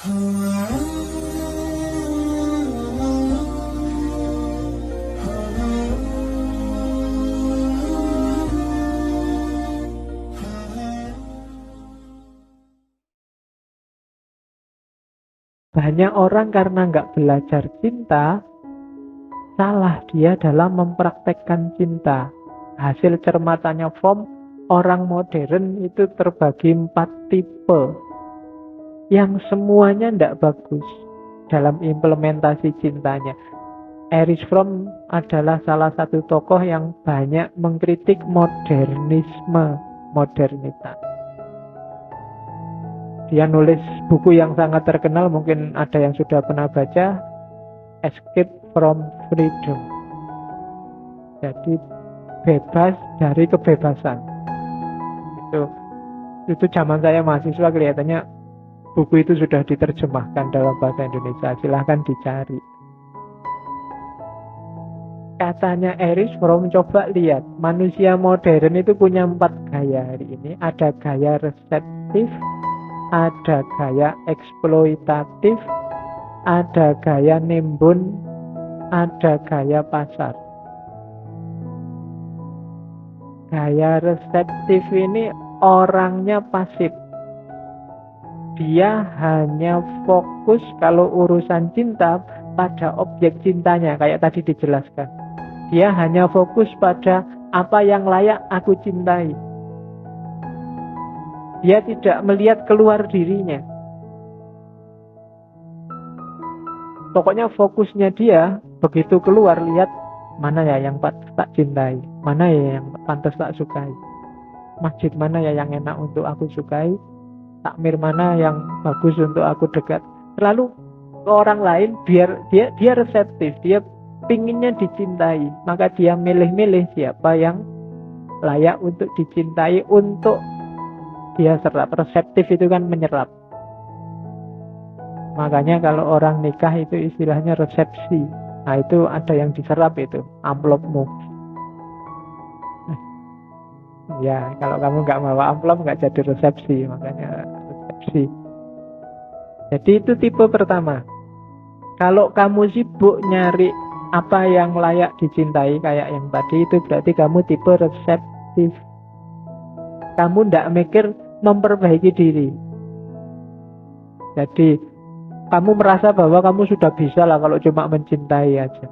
Banyak orang karena nggak belajar cinta, salah dia dalam mempraktekkan cinta. Hasil cermatannya Fromm, orang modern itu terbagi 4 tipe, yang semuanya nggak bagus dalam implementasi cintanya. Erich Fromm adalah salah satu tokoh yang banyak mengkritik modernitas. Dia nulis buku yang sangat terkenal, mungkin ada yang sudah pernah baca, Escape from Freedom. Jadi bebas dari kebebasan. Itu zaman saya mahasiswa, kelihatannya buku itu sudah diterjemahkan dalam bahasa Indonesia. Silahkan dicari. Katanya Erich Fromm, coba lihat, manusia modern itu punya 4 gaya hari ini. Ada gaya reseptif, ada gaya eksploitatif, ada gaya nimbun, ada gaya pasar. Gaya reseptif ini orangnya pasif. Dia hanya fokus kalau urusan cinta pada objek cintanya, kayak tadi dijelaskan. Dia hanya fokus pada apa yang layak aku cintai. Dia tidak melihat keluar dirinya. Pokoknya fokusnya dia begitu keluar, lihat mana ya yang tak cintai, mana ya yang pantas tak sukai, masjid mana ya yang enak untuk aku sukai, takmir mana yang bagus untuk aku dekat. Selalu ke orang lain, biar dia reseptif, dia pinginnya dicintai, maka dia milih-milih siapa yang layak untuk dicintai, untuk dia serap. Reseptif itu kan menyerap. Makanya kalau orang nikah itu istilahnya resepsi. Nah itu ada yang diserap, itu amplopmu. Ya kalau kamu nggak bawa amplop nggak jadi resepsi, makanya resepsi. Jadi itu tipe pertama. Kalau kamu sibuk nyari apa yang layak dicintai kayak yang tadi, itu berarti kamu tipe reseptif. Kamu nggak mikir memperbaiki diri. Jadi kamu merasa bahwa kamu sudah bisa lah kalau cuma mencintai aja.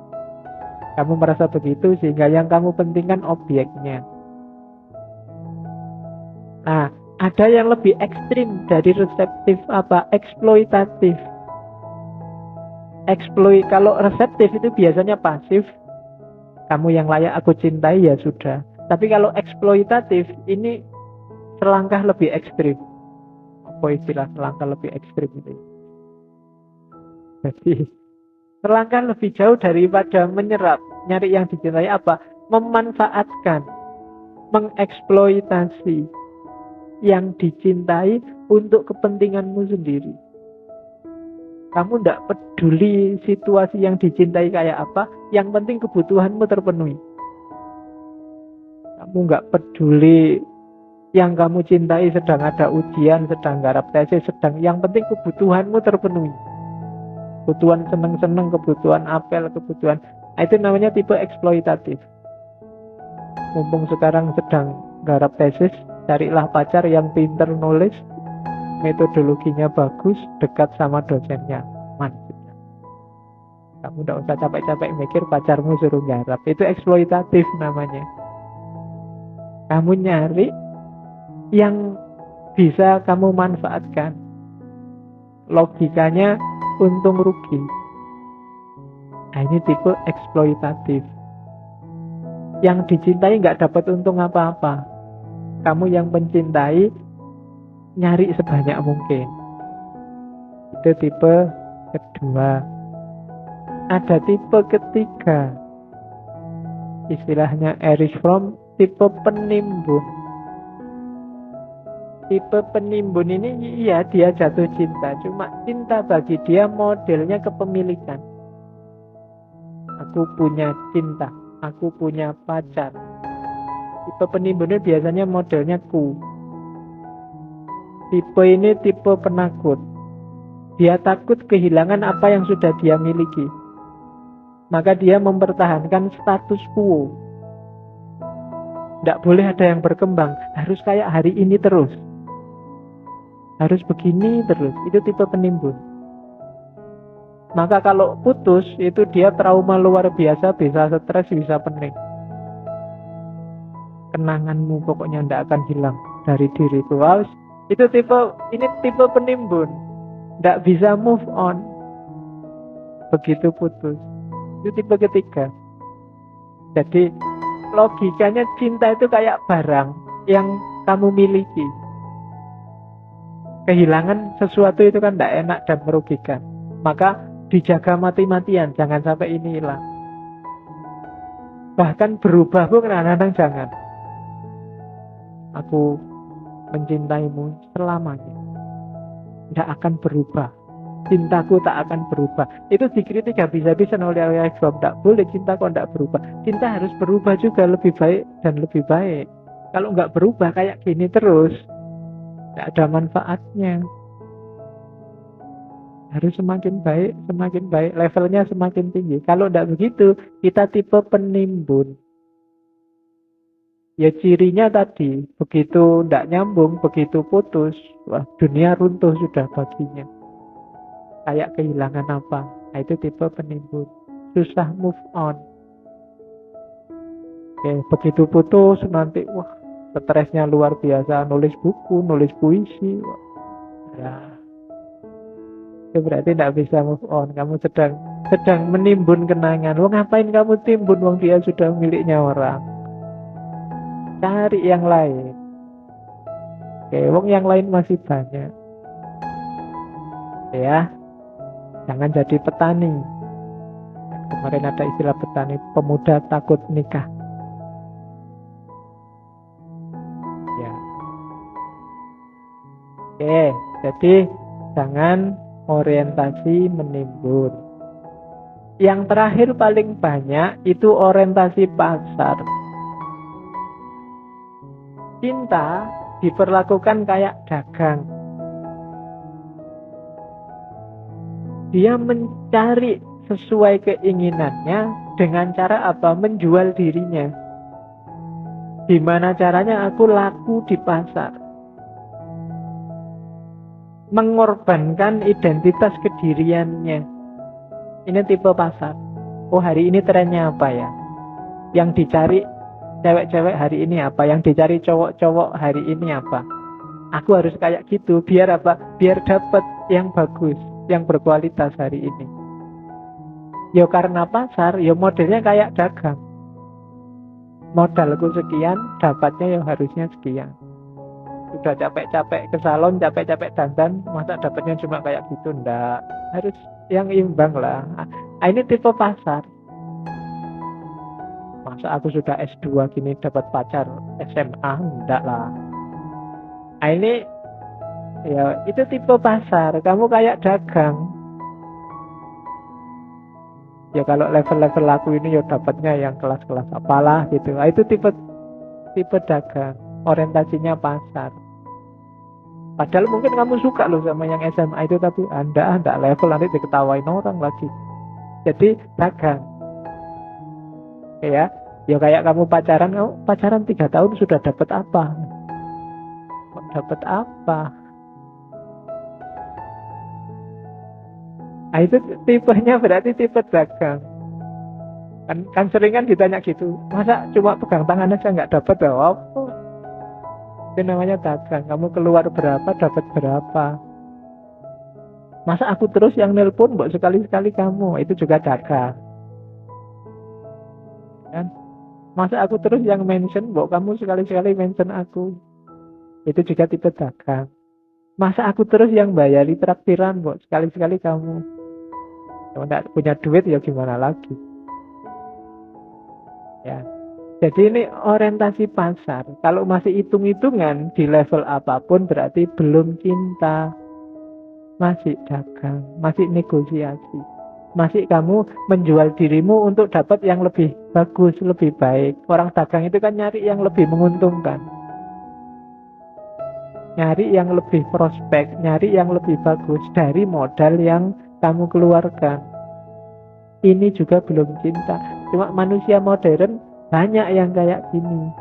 Kamu merasa begitu sehingga yang kamu pentingkan objeknya. Nah, ada yang lebih ekstrim dari reseptif, apa? Eksploitatif. Kalau reseptif itu biasanya pasif. Kamu yang layak aku cintai ya sudah. Tapi kalau eksploitatif ini selangkah lebih ekstrim. Apa istilah selangkah lebih ekstrim itu? Jadi selangkah lebih jauh daripada menyerap, nyari yang dicintai, apa? Memanfaatkan, mengeksploitasi yang dicintai untuk kepentinganmu sendiri. Kamu tidak peduli situasi yang dicintai kayak apa, yang penting kebutuhanmu terpenuhi. Kamu nggak peduli yang kamu cintai sedang ada ujian, sedang garap tesis, yang penting kebutuhanmu terpenuhi. Kebutuhan seneng-seneng, kebutuhan apel, kebutuhan. Nah, itu namanya tipe eksploitatif. Mumpung sekarang sedang garap tesis, carilah pacar yang pinter nulis, metodologinya bagus, dekat sama dosennya, aman. Kamu tidak usah capek-capek mikir, pacarmu suruh garap. Itu eksploitatif namanya. Kamu nyari yang bisa kamu manfaatkan. Logikanya untung rugi. Nah, ini tipe eksploitatif. Yang dicintai nggak dapat untung apa-apa. Kamu yang mencintai nyari sebanyak mungkin. Itu tipe kedua. Ada tipe ketiga. Istilahnya Erich Fromm, tipe penimbun. Tipe penimbun ini, iya dia jatuh cinta, cuma cinta bagi dia modelnya kepemilikan. Aku punya cinta, aku punya pacar. Tipe penimbun ini biasanya modelnya ku. Tipe ini tipe penakut. Dia takut kehilangan apa yang sudah dia miliki. Maka dia mempertahankan status quo. Tidak boleh ada yang berkembang. Harus kayak hari ini terus. Harus begini terus. Itu tipe penimbun. Maka kalau putus, itu dia trauma luar biasa. Bisa stres, bisa pening. Kenanganmu pokoknya tidak akan hilang dari diriku. Itu ini tipe penimbun. Tidak bisa move on. Begitu putus. Itu tipe ketiga. Jadi logikanya cinta itu kayak barang yang kamu miliki. Kehilangan sesuatu itu kan tidak enak dan merugikan. Maka dijaga mati-matian, jangan sampai ini hilang. Bahkan berubah pun kadang-kadang jangan. Aku mencintaimu selamanya. Tidak akan berubah. Cintaku tak akan berubah. Itu dikritik habis-habisan oleh Islam. Tidak boleh cinta kok tidak berubah. Cinta harus berubah juga, lebih baik dan lebih baik. Kalau nggak berubah kayak gini terus, tidak ada manfaatnya. Harus semakin baik, levelnya semakin tinggi. Kalau tidak begitu, kita tipe penimbun. Ya cirinya tadi, begitu tidak nyambung, begitu putus, wah dunia runtuh sudah baginya. Kayak kehilangan apa? Nah, itu tipe penimbun. Susah move on. Oke, begitu putus nanti wah stresnya luar biasa, nulis buku, nulis puisi. Wah. Ya. Itu berarti tidak bisa move on. Kamu sedang menimbun kenangan. Wah, ngapain kamu timbun wong dia sudah miliknya orang? Cari yang lain. Oke, wong yang lain masih banyak. Ya. Jangan jadi petani. Kemarin ada istilah petani, pemuda takut nikah. Ya. Oke, jadi jangan orientasi menimbun. Yang terakhir paling banyak itu orientasi pasar. Cinta diperlakukan kayak dagang. Dia mencari sesuai keinginannya dengan cara apa? Menjual dirinya. Gimana caranya aku laku di pasar? Mengorbankan identitas kediriannya. Ini tipe pasar. Oh, hari ini trennya apa ya? Yang dicari cewek-cewek hari ini apa? Yang dicari cowok-cowok hari ini apa? Aku harus kayak gitu. Biar apa? Biar dapat yang bagus, yang berkualitas hari ini. Ya karena pasar, ya modelnya kayak dagang. Modalku sekian, dapatnya ya harusnya sekian. Sudah capek-capek ke salon, capek-capek dandan, masa dapatnya cuma kayak gitu? Enggak. Harus yang imbang lah. Nah, ini tipe pasar. Masa aku sudah S2 gini dapat pacar SMA? Enggak lah. Nah, ini ya itu tipe pasar. Kamu kayak dagang. Ya kalau level-level aku ini ya dapatnya yang kelas-kelas apalah gitu. Nah, itu tipe dagang. Orientasinya pasar. Padahal mungkin kamu suka loh sama yang SMA itu, tapi Anda level, nanti diketawain orang lagi. Jadi dagang. Ya kayak kamu pacaran 3 tahun sudah dapat apa? Dapat apa? Nah, itu tipenya berarti tipe dagang. Kan sering kan ditanya gitu, masa cuma pegang tangan aja nggak dapat ya? Oh, itu namanya dagang. Kamu keluar berapa, dapat berapa. Masa aku terus yang nelpon, mbok sekali-sekali kamu, itu juga dagang. Kan? Masa aku terus yang mention, mbok kamu sekali-sekali mention aku, itu juga tipe dagang. Masa aku terus yang bayari traktiran, mbok sekali-sekali kamu. Kalau nggak punya duit ya gimana lagi. Ya. Jadi ini orientasi pasar. Kalau masih hitung-hitungan di level apapun berarti belum cinta. Masih dagang, masih negosiasi. Masih kamu menjual dirimu untuk dapat yang lebih bagus, lebih baik. Orang dagang itu kan nyari yang lebih menguntungkan. nyari yang lebih prospek, nyari yang lebih bagus dari modal yang kamu keluarkan. Ini juga belum cinta. Cuma manusia modern banyak yang kayak gini.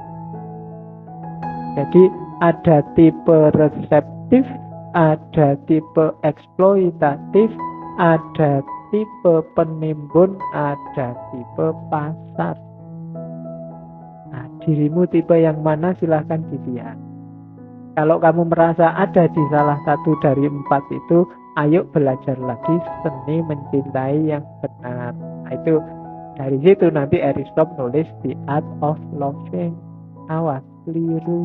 Jadi ada tipe reseptif, ada tipe eksploitatif, ada tipe penimbun, ada tipe pasar. Nah, dirimu tipe yang mana silahkan dilihat. Kalau kamu merasa ada di salah satu dari 4 itu, ayo belajar lagi seni mencintai yang benar. Nah, itu dari situ nanti Aristotle nulis The Art of Loving. Awas, keliru.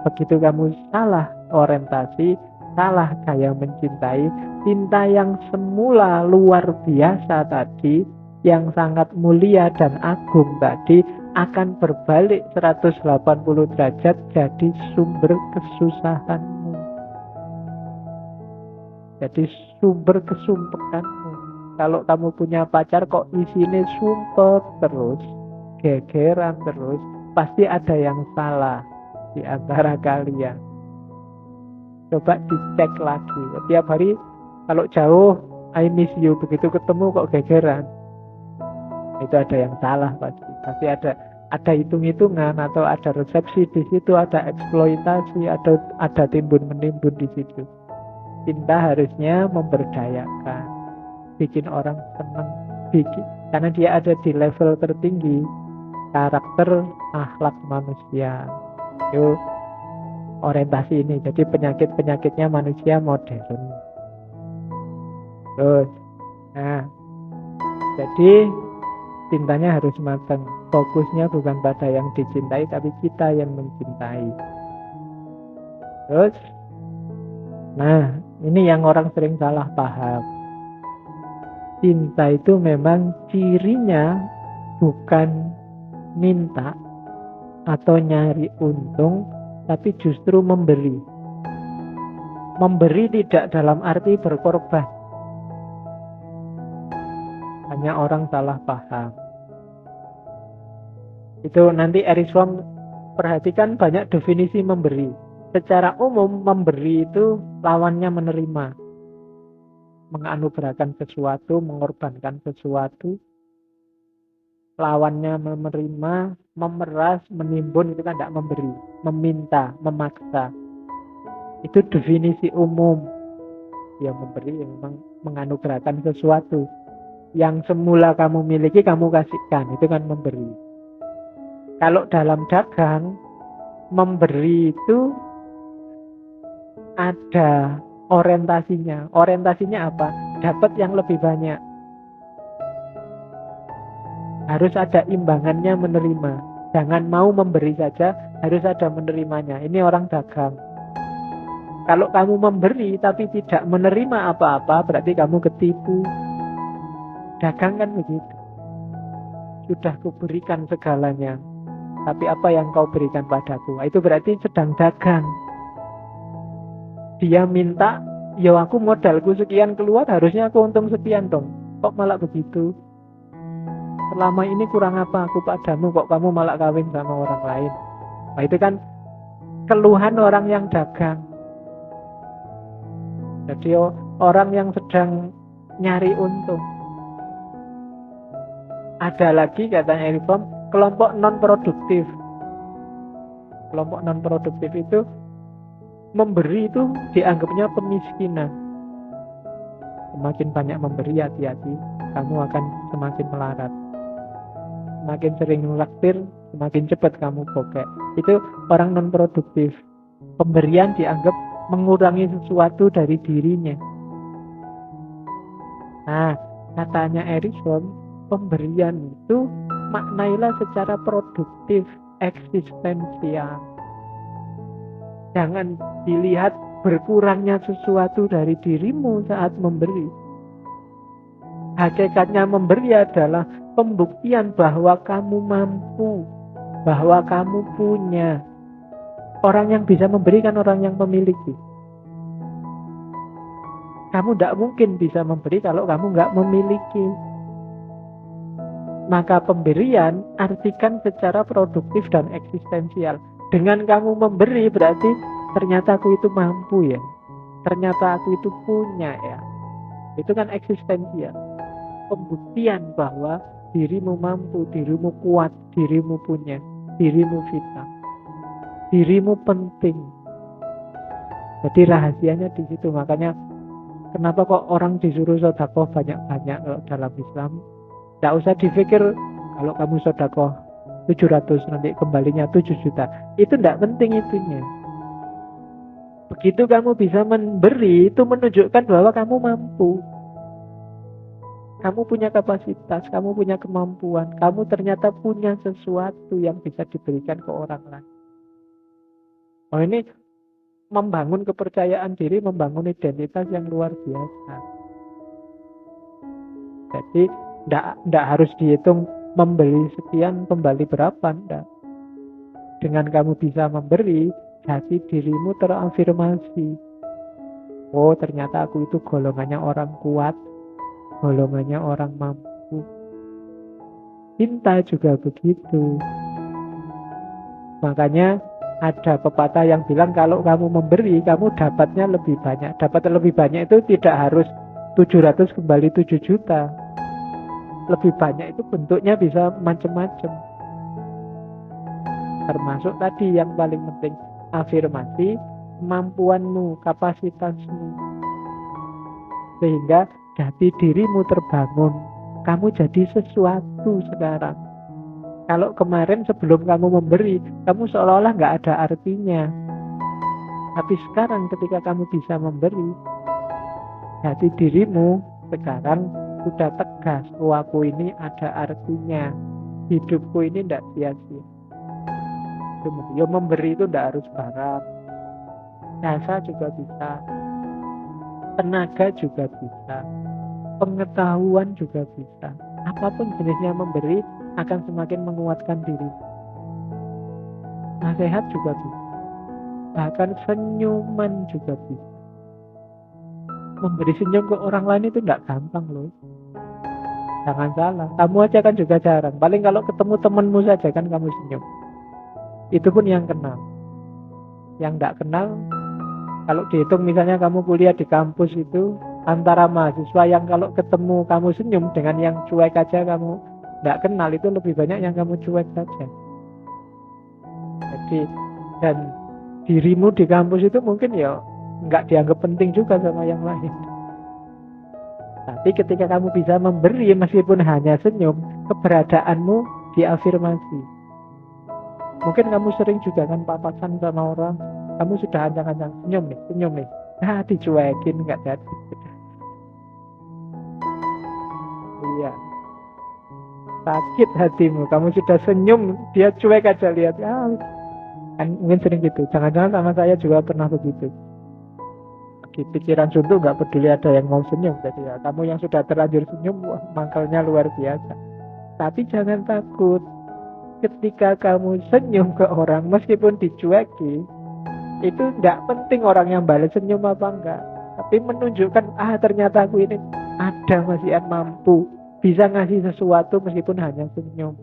Begitu kamu salah orientasi, salah gaya mencintai, cinta yang semula luar biasa tadi, yang sangat mulia dan agung tadi, akan berbalik 180 derajat jadi sumber kesusahanmu. Jadi sumber kesumpekanmu. Kalau kamu punya pacar kok isinya sumpek terus, gegeran terus, pasti ada yang salah di antara kalian. Coba dicek lagi. Setiap hari kalau jauh, I miss you, begitu ketemu kok gegeran. Itu ada yang salah pasti. Pasti ada hitung-hitungan atau ada resepsi di situ, ada eksploitasi, ada timbun-menimbun di situ. Cinta harusnya memberdayakan, bikin orang senang, karena dia ada di level tertinggi karakter akhlak manusia. Itu orientasi ini. Jadi penyakitnya manusia modern. Terus, nah, jadi cintanya harus matang. Fokusnya bukan pada yang dicintai, tapi kita yang mencintai. Terus, nah, ini yang orang sering salah paham. Cinta itu memang cirinya bukan minta atau nyari untung, tapi justru memberi. Memberi tidak dalam arti berkorban. Hanya orang salah paham. Itu nanti Erich Fromm perhatikan banyak definisi memberi. Secara umum memberi itu lawannya menerima. Menganugerahkan sesuatu, mengorbankan sesuatu. Lawannya menerima, memeras, menimbun, itu kan tidak memberi. Meminta, memaksa. Itu definisi umum. Yang memberi yang memang menganugerahkan sesuatu. Yang semula kamu miliki, kamu kasihkan. Itu kan memberi. Kalau dalam dagang, memberi itu ada orientasinya. Orientasinya apa? Dapat yang lebih banyak. Harus ada imbangannya menerima. Jangan mau memberi saja, harus ada menerimanya. Ini orang dagang. Kalau kamu memberi tapi tidak menerima apa-apa, berarti kamu ketipu. Dagang kan begitu. Sudah kuberikan segalanya, tapi apa yang kau berikan padaku? Itu berarti sedang dagang. Dia minta, ya aku modalku sekian keluar, harusnya aku untung sekian dong. Kok malah begitu? Selama ini kurang apa aku padamu, kok kamu malah kawin sama orang lain? Nah, itu kan keluhan orang yang dagang. Jadi orang yang sedang nyari untung. Ada lagi katanya Erich Fromm, kelompok non-produktif. Kelompok non-produktif itu memberi itu dianggapnya pemiskinan. Semakin banyak memberi, hati-hati, kamu akan semakin melarat. Semakin sering melaktir, semakin cepat kamu bokek. Itu orang non-produktif. Pemberian dianggap mengurangi sesuatu dari dirinya. Nah, katanya Erich Fromm, pemberian itu maknailah secara produktif, eksistensial. Jangan dilihat berkurangnya sesuatu dari dirimu saat memberi. Hakikatnya memberi adalah pembuktian bahwa kamu mampu, bahwa kamu punya. Orang yang bisa memberi kan orang yang memiliki. Kamu tidak mungkin bisa memberi kalau kamu nggak memiliki. Maka pemberian artikan secara produktif dan eksistensial. Dengan kamu memberi berarti ternyata aku itu mampu ya, ternyata aku itu punya ya. Itu kan eksistensial, pembuktian bahwa dirimu mampu, dirimu kuat, dirimu punya, dirimu vital, dirimu penting. Jadi rahasianya di situ. Makanya kenapa kok orang disuruh sedekah banyak-banyak kalau dalam Islam? Tidak usah dipikir kalau kamu sedekah 700 nanti kembalinya 7 juta. Itu tidak penting itunya. Begitu kamu bisa memberi, itu menunjukkan bahwa kamu mampu. Kamu punya kapasitas, kamu punya kemampuan, kamu ternyata punya sesuatu yang bisa diberikan ke orang lain. Oh, ini membangun kepercayaan diri, membangun identitas yang luar biasa. Jadi tidak harus dihitung membeli sekian, kembali berapa, enggak. Dengan kamu bisa memberi, hati dirimu terafirmasi. Oh, ternyata aku itu golongannya orang kuat, golongannya orang mampu. Cinta juga begitu. Makanya ada pepatah yang bilang kalau kamu memberi, kamu dapatnya lebih banyak. Dapat lebih banyak itu tidak harus 700 kembali 7 juta. Lebih banyak itu bentuknya bisa macam-macam. Termasuk tadi yang paling penting, afirmasi kemampuanmu, kapasitasmu. Sehingga jati dirimu terbangun. Kamu jadi sesuatu sekarang. Kalau kemarin sebelum kamu memberi, kamu seolah-olah nggak ada artinya. Tapi sekarang ketika kamu bisa memberi, jati dirimu sekarang sudah tegas. Oh, aku ini ada artinya. Hidupku ini tidak sia-sia. Ya, memberi itu tidak harus barang. Jasa juga bisa. Tenaga juga bisa. Pengetahuan juga bisa. Apapun jenisnya memberi akan semakin menguatkan diri. Nasihat juga bisa. Bahkan senyuman juga bisa. Memberi senyum ke orang lain itu tidak gampang loh. Jangan salah. Kamu aja kan juga jarang. Paling kalau ketemu temanmu saja kan kamu senyum. Itu pun yang kenal. Yang tidak kenal, kalau dihitung misalnya kamu kuliah di kampus itu, antara mahasiswa yang kalau ketemu kamu senyum dengan yang cuek aja kamu tidak kenal, itu lebih banyak yang kamu cuek saja. Jadi, dan dirimu di kampus itu mungkin ya nggak dianggap penting juga sama yang lain. Tapi ketika kamu bisa memberi meskipun hanya senyum, keberadaanmu diafirmasi. Mungkin kamu sering juga kan papasan sama orang, kamu sudah ancang-ancang senyum nih. Nah, dicuekin nggak jadi. Iya. Sakit hatimu, kamu sudah senyum, dia cuek aja lihat. Kan mungkin sering gitu. Jangan-jangan sama saya juga pernah begitu. Di pikiran suntuk nggak peduli ada yang mau senyum. Jadi ya, kamu yang sudah terlanjur senyum, wah, mangkalnya luar biasa. Tapi jangan takut. Ketika kamu senyum ke orang, meskipun dicueki, itu tidak penting orang yang balas senyum apa enggak. Tapi menunjukkan, ternyata aku ini ada, masih mampu. Bisa ngasih sesuatu meskipun hanya senyum.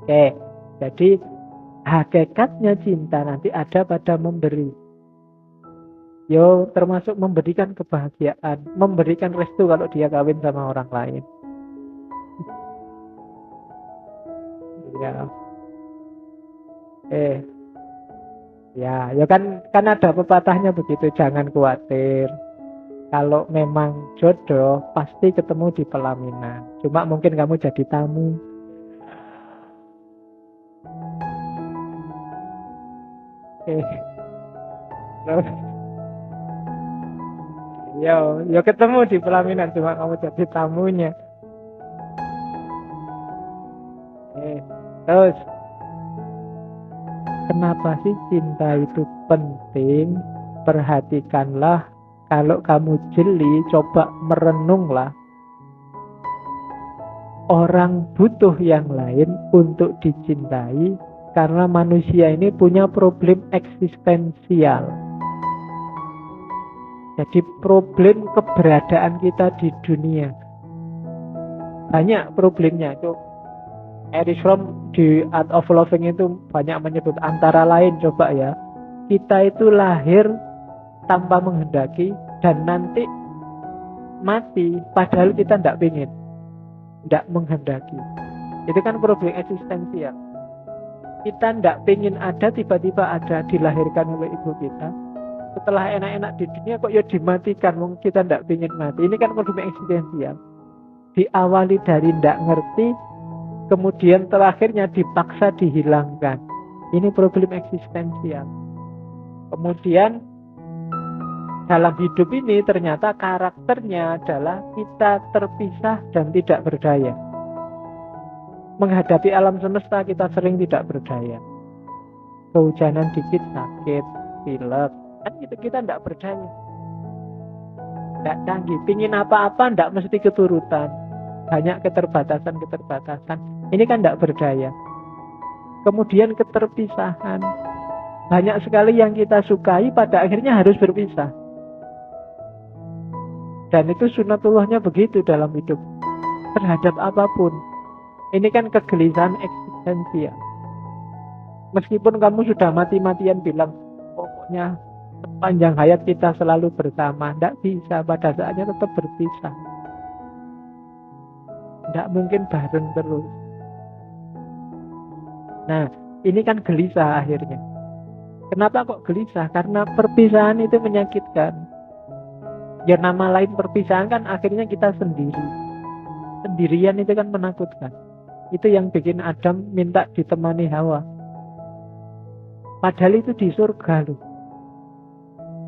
Oke, jadi hakikatnya cinta nanti ada pada memberi. Yo, termasuk memberikan kebahagiaan, memberikan restu kalau dia kawin sama orang lain. Ya. Ya kan ada pepatahnya begitu, jangan khawatir. Kalau memang jodoh pasti ketemu di pelaminan. Cuma mungkin kamu jadi tamu. Yo ketemu di pelaminan, cuma kamu jadi tamunya. Terus, kenapa sih cinta itu penting? Perhatikanlah, kalau kamu jeli, coba merenunglah. Orang butuh yang lain untuk dicintai karena manusia ini punya problem eksistensial. Jadi problem keberadaan kita di dunia. Banyak problemnya itu. Erich Fromm di Art of Loving itu banyak menyebut antara lain, coba ya, kita itu lahir tanpa menghendaki dan nanti mati padahal kita tidak ingin, tidak menghendaki. Itu kan problem eksistensial. Kita tidak ingin ada, tiba-tiba ada, dilahirkan oleh ibu kita. Setelah enak-enak di dunia kok ya dimatikan, mungkin kita tidak ingin mati. Ini kan problem eksistensial. Diawali dari tidak ngerti, kemudian terakhirnya dipaksa dihilangkan. Ini problem eksistensial. Kemudian dalam hidup ini ternyata karakternya adalah kita terpisah dan tidak berdaya. Menghadapi alam semesta kita sering tidak berdaya. Kehujanan dikit sakit, pilek, kan kita tidak berdaya. Tidak canggih, pingin apa-apa tidak mesti keturutan. Banyak keterbatasan. Ini kan tidak berdaya. Kemudian keterpisahan. Banyak sekali yang kita sukai pada akhirnya harus berpisah. Dan itu sunatullahnya begitu dalam hidup. Terhadap apapun. Ini kan kegelisahan eksistensial. Meskipun kamu sudah mati-matian bilang, pokoknya sepanjang hayat kita selalu bersama. Tidak bisa, pada saatnya tetap berpisah. Tidak mungkin bareng terus. Nah, ini kan gelisah akhirnya. Kenapa kok gelisah? Karena perpisahan itu menyakitkan. Ya nama lain perpisahan kan akhirnya kita sendiri. Sendirian itu kan menakutkan. Itu yang bikin Adam minta ditemani Hawa. Padahal itu di surga loh.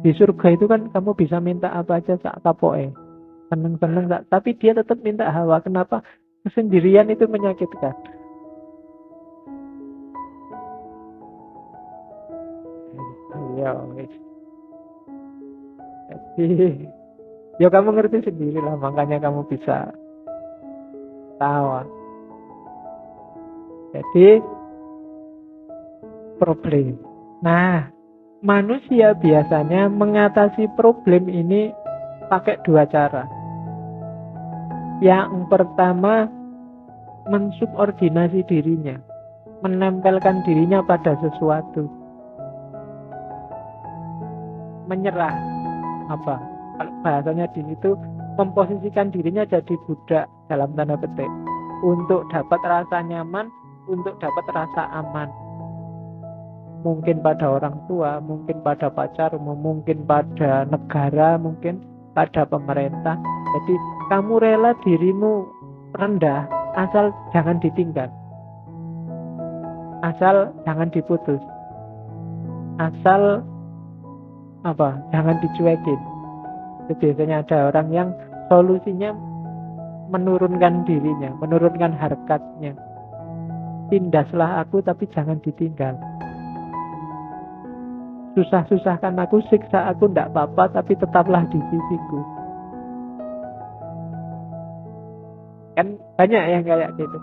Di surga itu kan kamu bisa minta apa aja sak kapoe. Seneng-seneng, tapi dia tetap minta Hawa. Kenapa? Kesendirian itu menyakitkan. Ya, jadi ya kamu ngerti sendiri lah, makanya kamu bisa tawa. Jadi problem. Nah, manusia biasanya mengatasi problem ini pakai dua cara. Yang pertama, mensubordinasi dirinya, menempelkan dirinya pada sesuatu, menyerah. Apa? Kalau bahasanya di situ, memposisikan dirinya jadi budak dalam tanda petik, untuk dapat rasa nyaman, untuk dapat rasa aman. Mungkin pada orang tua, mungkin pada pacar, mungkin pada negara, mungkin pada pemerintah. Jadi kamu rela dirimu rendah asal jangan ditinggal, asal jangan diputus, asal jangan dicuekin. Itu biasanya ada orang yang solusinya menurunkan dirinya, menurunkan harkatnya. Tindaslah aku tapi jangan ditinggal. Susah-susahkan aku, siksa aku tidak apa-apa, tapi tetaplah di sisiku. Kan banyak yang kayak gitu.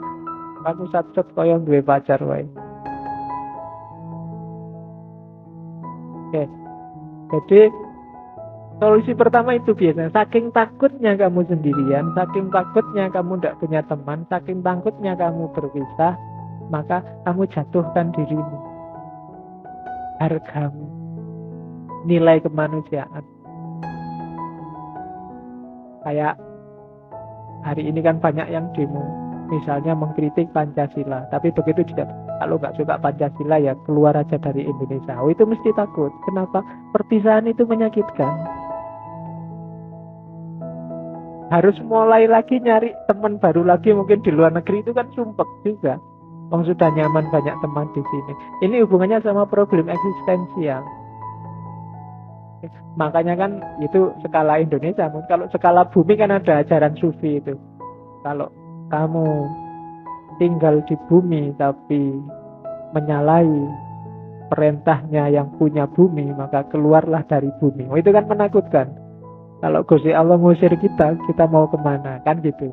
Aku sat-sat koyong duwe pacar wae. Oke. Jadi solusi pertama itu biasanya saking takutnya kamu sendirian, saking takutnya kamu tidak punya teman, saking takutnya kamu berpisah, maka kamu jatuhkan dirimu, hargamu, nilai kemanusiaan. Kayak hari ini kan banyak yang demo, misalnya mengkritik Pancasila, tapi begitu juga kalau nggak suka Pancasila ya keluar aja dari Indonesia. Oh, itu mesti takut. Kenapa? Perpisahan itu menyakitkan. Harus mulai lagi nyari teman baru lagi, mungkin di luar negeri itu kan sumpek juga. Wong sudah nyaman banyak teman di sini. Ini hubungannya sama problem eksistensial. Makanya kan itu skala Indonesia. Kalau skala bumi kan ada ajaran sufi itu. Kalau kamu tinggal di bumi tapi menyalahi perintahnya yang punya bumi, maka keluarlah dari bumi. Oh, itu kan menakutkan. Kalau Gusti Allah ngusir kita, kita mau kemana? Kan gitu.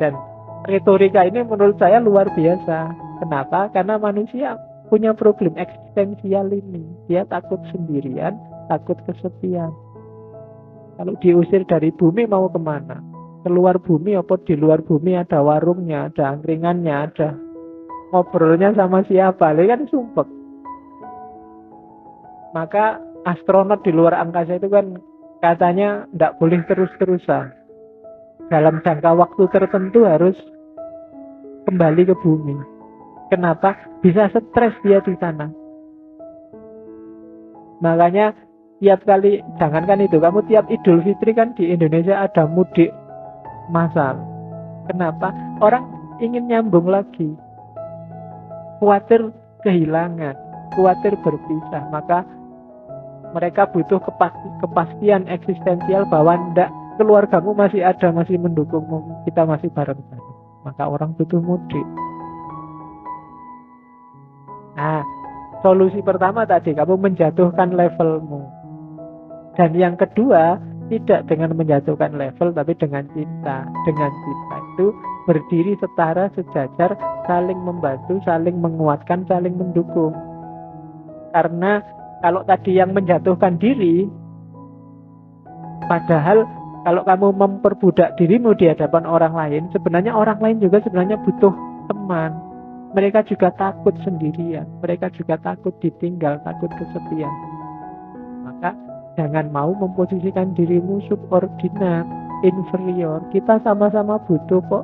Dan retorika ini menurut saya luar biasa. Kenapa? Karena manusia punya problem eksistensial ini. Dia takut sendirian, takut kesepian. Kalau diusir dari bumi mau kemana? keluar bumi apa di luar bumi, ada warungnya, ada angkringannya, ada ngobrolnya sama siapa, ini kan sumpek. Maka astronot di luar angkasa itu kan katanya tidak boleh terus-terusan. Dalam jangka waktu tertentu harus kembali ke bumi. Kenapa? Bisa stres dia di sana. Makanya tiap kali, jangankan itu, kamu tiap Idul Fitri kan di Indonesia ada mudik massal. Kenapa? Orang ingin nyambung lagi. Khawatir kehilangan, khawatir berpisah. Maka mereka butuh kepastian eksistensial bahwa ndak, keluargamu masih ada, masih mendukungmu, kita masih bareng-bareng. Maka orang butuh mudik. Nah, solusi pertama tadi, kamu menjatuhkan levelmu. Dan yang kedua, tidak dengan menjatuhkan level, tapi dengan cinta. Dengan cinta itu berdiri setara, sejajar, saling membantu, saling menguatkan, saling mendukung. Karena kalau tadi yang menjatuhkan diri, padahal kalau kamu memperbudak dirimu di hadapan orang lain, sebenarnya orang lain juga sebenarnya butuh teman. Mereka juga takut sendirian, mereka juga takut ditinggal, takut kesepian. Maka jangan mau memposisikan dirimu subordinat, inferior. Kita sama-sama butuh kok.